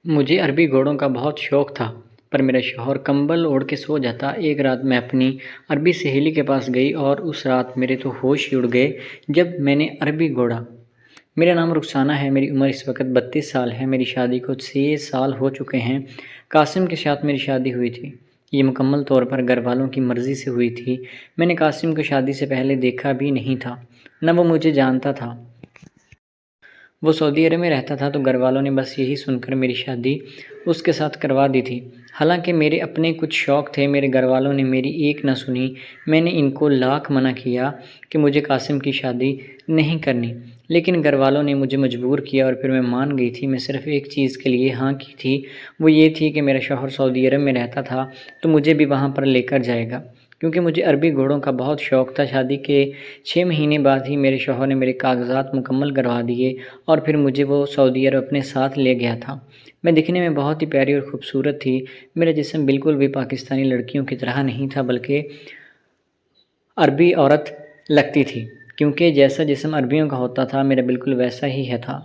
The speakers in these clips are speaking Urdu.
مجھے عربی گھوڑوں کا بہت شوق تھا، پر میرا شوہر کمبل اوڑھ کے سو جاتا۔ ایک رات میں اپنی عربی سہیلی کے پاس گئی اور اس رات میرے تو ہوش ہی اڑ گئے جب میں نے عربی گھوڑا۔ میرا نام رخسانہ ہے، میری عمر اس وقت 32 سال ہے، میری شادی کو 6 سال ہو چکے ہیں۔ قاسم کے ساتھ میری شادی ہوئی تھی۔ یہ مکمل طور پر گھر والوں کی مرضی سے ہوئی تھی۔ میں نے قاسم کو شادی سے پہلے دیکھا بھی نہیں تھا، نہ وہ مجھے جانتا تھا۔ وہ سعودی عرب میں رہتا تھا تو گھر والوں نے بس یہی سن کر میری شادی اس کے ساتھ کروا دی تھی۔ حالانکہ میرے اپنے کچھ شوق تھے، میرے گھر والوں نے میری ایک نہ سنی۔ میں نے ان کو لاکھ منع کیا کہ مجھے قاسم کی شادی نہیں کرنی، لیکن گھر والوں نے مجھے مجبور کیا اور پھر میں مان گئی تھی۔ میں صرف ایک چیز کے لیے ہاں کی تھی، وہ یہ تھی کہ میرا شوہر سعودی عرب میں رہتا تھا تو مجھے بھی وہاں پر لے کر جائے گا، کیونکہ مجھے عربی گھوڑوں کا بہت شوق تھا۔ شادی کے 6 مہینے بعد ہی میرے شوہر نے میرے کاغذات مکمل کروا دیے اور پھر مجھے وہ سعودی عرب اپنے ساتھ لے گیا تھا۔ میں دکھنے میں بہت ہی پیاری اور خوبصورت تھی۔ میرا جسم بالکل بھی پاکستانی لڑکیوں کی طرح نہیں تھا، بلکہ عربی عورت لگتی تھی، کیونکہ جیسا جسم عربیوں کا ہوتا تھا میرا بالکل ویسا ہی ہے تھا۔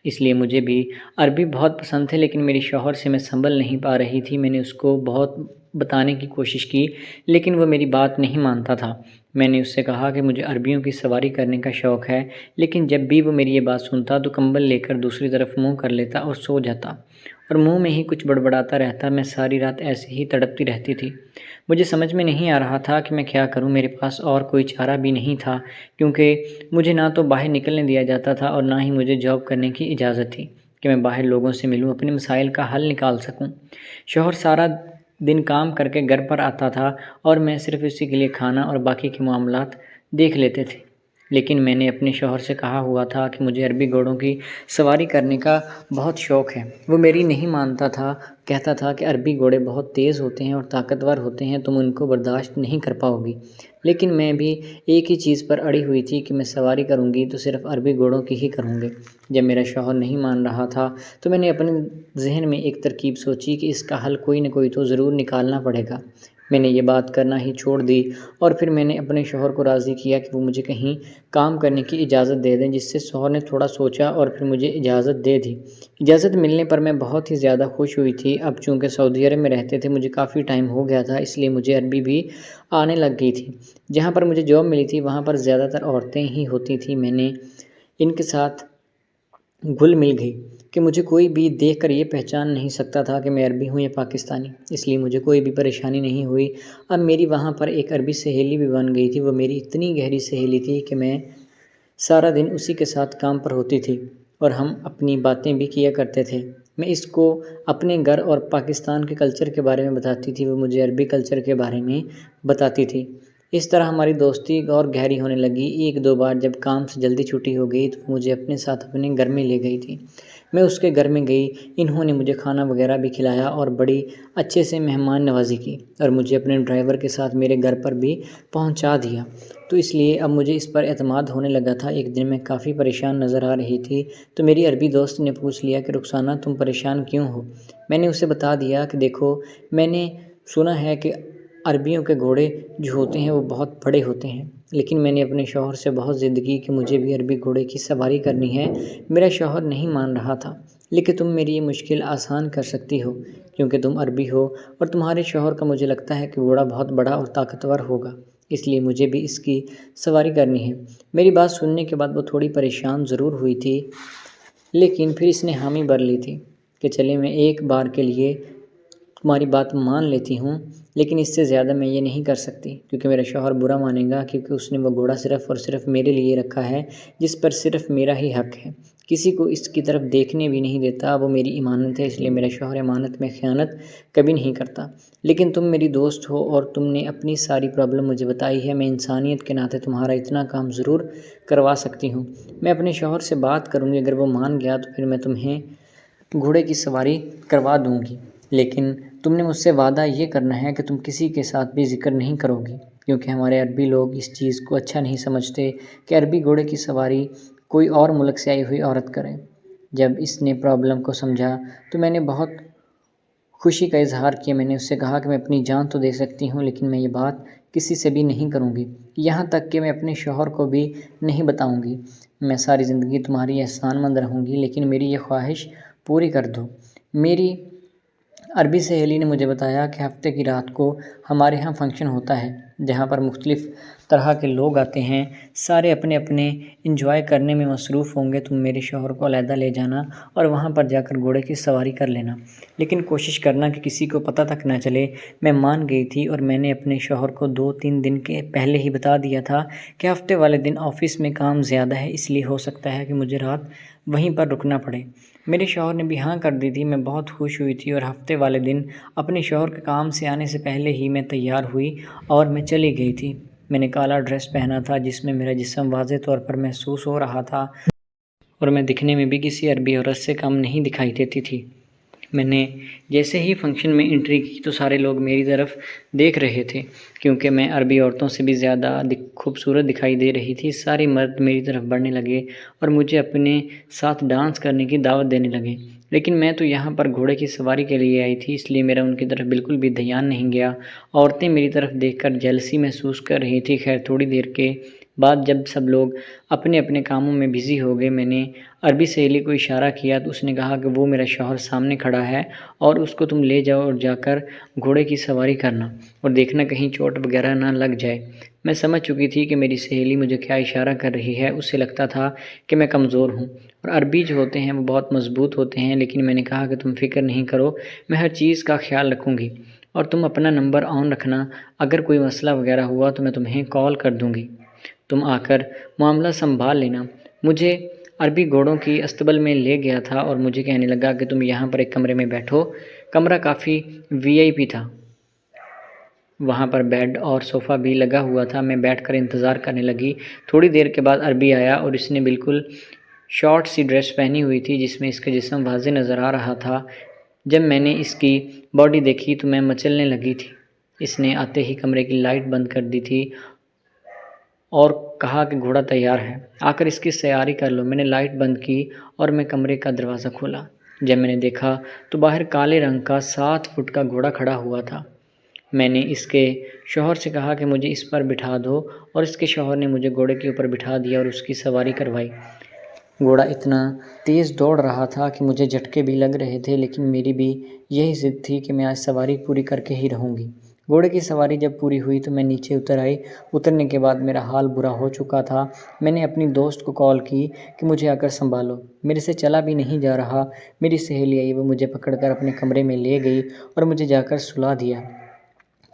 اس لیے مجھے بھی عربی بہت پسند تھے، لیکن میری شوہر سے میں سنبھل نہیں پا رہی تھی۔ میں نے اس کو بہت بتانے کی کوشش کی، لیکن وہ میری بات نہیں مانتا تھا۔ میں نے اس سے کہا کہ مجھے عربیوں کی سواری کرنے کا شوق ہے، لیکن جب بھی وہ میری یہ بات سنتا تو کمبل لے کر دوسری طرف منہ کر لیتا اور سو جاتا، اور منہ میں ہی کچھ بڑبڑاتا رہتا۔ میں ساری رات ایسے ہی تڑپتی رہتی تھی۔ مجھے سمجھ میں نہیں آ رہا تھا کہ میں کیا کروں۔ میرے پاس اور کوئی چارہ بھی نہیں تھا، کیونکہ مجھے نہ تو باہر نکلنے دیا جاتا تھا اور نہ ہی مجھے جاب کرنے کی اجازت تھی کہ میں باہر لوگوں سے ملوں، اپنے مسائل کا حل نکال سکوں۔ شوہر سارا دن کام کر کے گھر پر آتا تھا اور میں صرف اسی کے لیے کھانا اور باقی کے معاملات دیکھ لیتے تھے۔ لیکن میں نے اپنے شوہر سے کہا ہوا تھا کہ مجھے عربی گھوڑوں کی سواری کرنے کا بہت شوق ہے۔ وہ میری نہیں مانتا تھا، کہتا تھا کہ عربی گھوڑے بہت تیز ہوتے ہیں اور طاقتور ہوتے ہیں، تم ان کو برداشت نہیں کر پاؤ گی۔ لیکن میں بھی ایک ہی چیز پر اڑی ہوئی تھی کہ میں سواری کروں گی تو صرف عربی گھوڑوں کی ہی کروں گی۔ جب میرا شوہر نہیں مان رہا تھا تو میں نے اپنے ذہن میں ایک ترکیب سوچی کہ اس کا حل کوئی نہ کوئی تو ضرور نکالنا پڑے گا۔ میں نے یہ بات کرنا ہی چھوڑ دی اور پھر میں نے اپنے شوہر کو راضی کیا کہ وہ مجھے کہیں کام کرنے کی اجازت دے دیں، جس سے شوہر نے تھوڑا سوچا اور پھر مجھے اجازت دے دی۔ اجازت ملنے پر میں بہت ہی زیادہ خوش ہوئی تھی۔ اب چونکہ سعودی عرب میں رہتے تھے، مجھے کافی ٹائم ہو گیا تھا، اس لیے مجھے عربی بھی آنے لگ گئی تھی۔ جہاں پر مجھے جاب ملی تھی وہاں پر زیادہ تر عورتیں ہی ہوتی تھیں۔ میں نے ان کے ساتھ گھل مل گئی کہ مجھے کوئی بھی دیکھ کر یہ پہچان نہیں سکتا تھا کہ میں عربی ہوں یا پاکستانی، اس لیے مجھے کوئی بھی پریشانی نہیں ہوئی۔ اب میری وہاں پر ایک عربی سہیلی بھی بن گئی تھی۔ وہ میری اتنی گہری سہیلی تھی کہ میں سارا دن اسی کے ساتھ کام پر ہوتی تھی اور ہم اپنی باتیں بھی کیا کرتے تھے۔ میں اس کو اپنے گھر اور پاکستان کے کلچر کے بارے میں بتاتی تھی، وہ مجھے عربی کلچر کے بارے میں بتاتی تھی۔ اس طرح ہماری دوستی اور گہری ہونے لگی۔ ایک دو بار جب کام سے جلدی چھٹی ہو گئی تو وہ مجھے اپنے ساتھ اپنے گھر میں لے گئی تھی۔ میں اس کے گھر میں گئی، انہوں نے مجھے کھانا وغیرہ بھی کھلایا اور بڑی اچھے سے مہمان نوازی کی اور مجھے اپنے ڈرائیور کے ساتھ میرے گھر پر بھی پہنچا دیا۔ تو اس لیے اب مجھے اس پر اعتماد ہونے لگا تھا۔ ایک دن میں کافی پریشان نظر آ رہی تھی تو میری عربی دوست نے پوچھ لیا کہ رخسانہ تم پریشان کیوں ہو؟ میں نے اسے بتا دیا کہ دیکھو، میں نے سنا ہے کہ عربیوں کے گھوڑے جو ہوتے ہیں وہ بہت بڑے ہوتے ہیں، لیکن میں نے اپنے شوہر سے بہت ضد کی کہ مجھے بھی عربی گھوڑے کی سواری کرنی ہے۔ میرا شوہر نہیں مان رہا تھا، لیکن تم میری یہ مشکل آسان کر سکتی ہو کیونکہ تم عربی ہو اور تمہارے شوہر کا مجھے لگتا ہے کہ گھوڑا بہت بڑا اور طاقتور ہوگا، اس لیے مجھے بھی اس کی سواری کرنی ہے۔ میری بات سننے کے بعد وہ تھوڑی پریشان ضرور ہوئی تھی، لیکن پھر اس نے حامی بھر لی تھی کہ چلے میں ایک بار کے لیے تمہاری بات مان لیتی ہوں، لیکن اس سے زیادہ میں یہ نہیں کر سکتی کیونکہ میرا شوہر برا مانے گا، کیونکہ اس نے وہ گھوڑا صرف اور صرف میرے لیے رکھا ہے جس پر صرف میرا ہی حق ہے، کسی کو اس کی طرف دیکھنے بھی نہیں دیتا۔ وہ میری امانت ہے، اس لیے میرا شوہر امانت میں خیانت کبھی نہیں کرتا۔ لیکن تم میری دوست ہو اور تم نے اپنی ساری پرابلم مجھے بتائی ہے، میں انسانیت کے ناطے تمہارا اتنا کام ضرور کروا سکتی ہوں۔ میں اپنے شوہر سے بات کروں گی، اگر وہ مان گیا تو پھر میں تمہیں گھوڑے کی سواری کروا دوں گی، لیکن تم نے مجھ سے وعدہ یہ کرنا ہے کہ تم کسی کے ساتھ بھی ذکر نہیں کرو گی، کیونکہ ہمارے عربی لوگ اس چیز کو اچھا نہیں سمجھتے کہ عربی گھوڑے کی سواری کوئی اور ملک سے آئی ہوئی عورت کرے۔ جب اس نے پرابلم کو سمجھا تو میں نے بہت خوشی کا اظہار کیا۔ میں نے اس سے کہا کہ میں اپنی جان تو دے سکتی ہوں، لیکن میں یہ بات کسی سے بھی نہیں کروں گی، یہاں تک کہ میں اپنے شوہر کو بھی نہیں بتاؤں گی۔ میں ساری زندگی تمہاری احسان مند رہوں گی، لیکن میری یہ خواہش پوری کر دو۔ میری عربی سہیلی نے مجھے بتایا کہ ہفتے کی رات کو ہمارے ہاں فنکشن ہوتا ہے جہاں پر مختلف طرح کے لوگ آتے ہیں، سارے اپنے اپنے انجوائے کرنے میں مصروف ہوں گے۔ تم میرے شوہر کو علیحدہ لے جانا اور وہاں پر جا کر گھوڑے کی سواری کر لینا، لیکن کوشش کرنا کہ کسی کو پتہ تک نہ چلے۔ میں مان گئی تھی اور میں نے اپنے شوہر کو 2-3 دن کے پہلے ہی بتا دیا تھا کہ ہفتے والے دن آفس میں کام زیادہ ہے، اس لیے ہو سکتا ہے کہ مجھے رات وہیں پر رکنا پڑے۔ میرے شوہر نے بھی ہاں کر دی تھی۔ میں بہت خوش ہوئی تھی اور ہفتے والے دن اپنے شوہر کے کام سے آنے سے پہلے ہی میں تیار ہوئی اور میں چلی گئی تھی۔ میں نے کالا ڈریس پہنا تھا جس میں میرا جسم واضح طور پر محسوس ہو رہا تھا اور میں دکھنے میں بھی کسی عربی عورت سے کم نہیں دکھائی دیتی تھی۔ میں نے جیسے ہی فنکشن میں انٹری کی تو سارے لوگ میری طرف دیکھ رہے تھے کیونکہ میں عربی عورتوں سے بھی زیادہ خوبصورت دکھائی دے رہی تھی۔ سارے مرد میری طرف بڑھنے لگے اور مجھے اپنے ساتھ ڈانس کرنے کی دعوت دینے لگے، لیکن میں تو یہاں پر گھوڑے کی سواری کے لیے آئی تھی، اس لیے میرا ان کی طرف بالکل بھی دھیان نہیں گیا۔ عورتیں میری طرف دیکھ کر جیلسی محسوس کر رہی تھی۔ خیر تھوڑی دیر کے بعد جب سب لوگ اپنے اپنے کاموں میں بزی ہو گئے، میں نے عربی سہیلی کو اشارہ کیا تو اس نے کہا کہ وہ میرا شوہر سامنے کھڑا ہے اور اس کو تم لے جاؤ اور جا کر گھوڑے کی سواری کرنا اور دیکھنا کہیں چوٹ وغیرہ نہ لگ جائے۔ میں سمجھ چکی تھی کہ میری سہیلی مجھے کیا اشارہ کر رہی ہے۔ اسے لگتا تھا کہ میں کمزور ہوں اور عربی جو ہوتے ہیں وہ بہت مضبوط ہوتے ہیں، لیکن میں نے کہا کہ تم فکر نہیں کرو، میں ہر چیز کا خیال رکھوں گی اور تم اپنا نمبر آن رکھنا، اگر کوئی مسئلہ وغیرہ ہوا تو میں تمہیں کال کر دوں گی، تم آ کر معاملہ سنبھال لینا۔ مجھے عربی گھوڑوں کی استبل میں لے گیا تھا اور مجھے کہنے لگا کہ تم یہاں پر ایک کمرے میں بیٹھو۔ کمرہ کافی VIP تھا، وہاں پر بیڈ اور صوفہ بھی لگا ہوا تھا۔ میں بیٹھ کر انتظار کرنے لگی۔ تھوڑی دیر کے بعد عربی آیا اور اس نے بالکل شارٹ سی ڈریس پہنی ہوئی تھی جس میں اس کا جسم واضح نظر آ رہا تھا۔ جب میں نے اس کی باڈی دیکھی تو میں مچلنے لگی تھی۔ اس نے آتے ہی کمرے کی لائٹ بند کر دی تھی اور کہا کہ گھوڑا تیار ہے، آ کر اس کی سواری کر لو۔ میں نے لائٹ بند کی اور میں کمرے کا دروازہ کھولا۔ جب میں نے دیکھا تو باہر کالے رنگ کا 7 فٹ کا گھوڑا کھڑا ہوا تھا۔ میں نے اس کے شوہر سے کہا کہ مجھے اس پر بٹھا دو اور اس کے شوہر نے مجھے گھوڑے کے اوپر بٹھا دیا اور اس کی سواری کروائی۔ گھوڑا اتنا تیز دوڑ رہا تھا کہ مجھے جھٹکے بھی لگ رہے تھے، لیکن میری بھی یہی ضد تھی کہ میں آج سواری پوری کر کے ہی رہوں گی۔ گھوڑے کی سواری جب پوری ہوئی تو میں نیچے اتر آئی۔ اترنے کے بعد میرا حال برا ہو چکا تھا۔ میں نے اپنی دوست کو کال کی کہ مجھے آ کر سنبھالو، میرے سے چلا بھی نہیں جا رہا۔ میری سہیلی آئی، وہ مجھے پکڑ کر اپنے کمرے میں لے گئی اور مجھے جا کر سلا دیا۔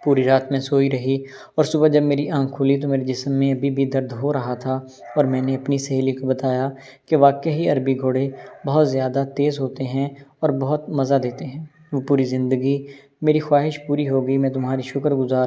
پوری رات میں سوئی رہی اور صبح جب میری آنکھ کھلی تو میرے جسم میں ابھی بھی درد ہو رہا تھا اور میں نے اپنی سہیلی کو بتایا کہ واقعی عربی گھوڑے بہت زیادہ تیز ہوتے ہیں اور بہت مزہ دیتے ہیں۔ وہ پوری زندگی میری خواہش پوری ہو گئی، میں تمہاری شکر گزار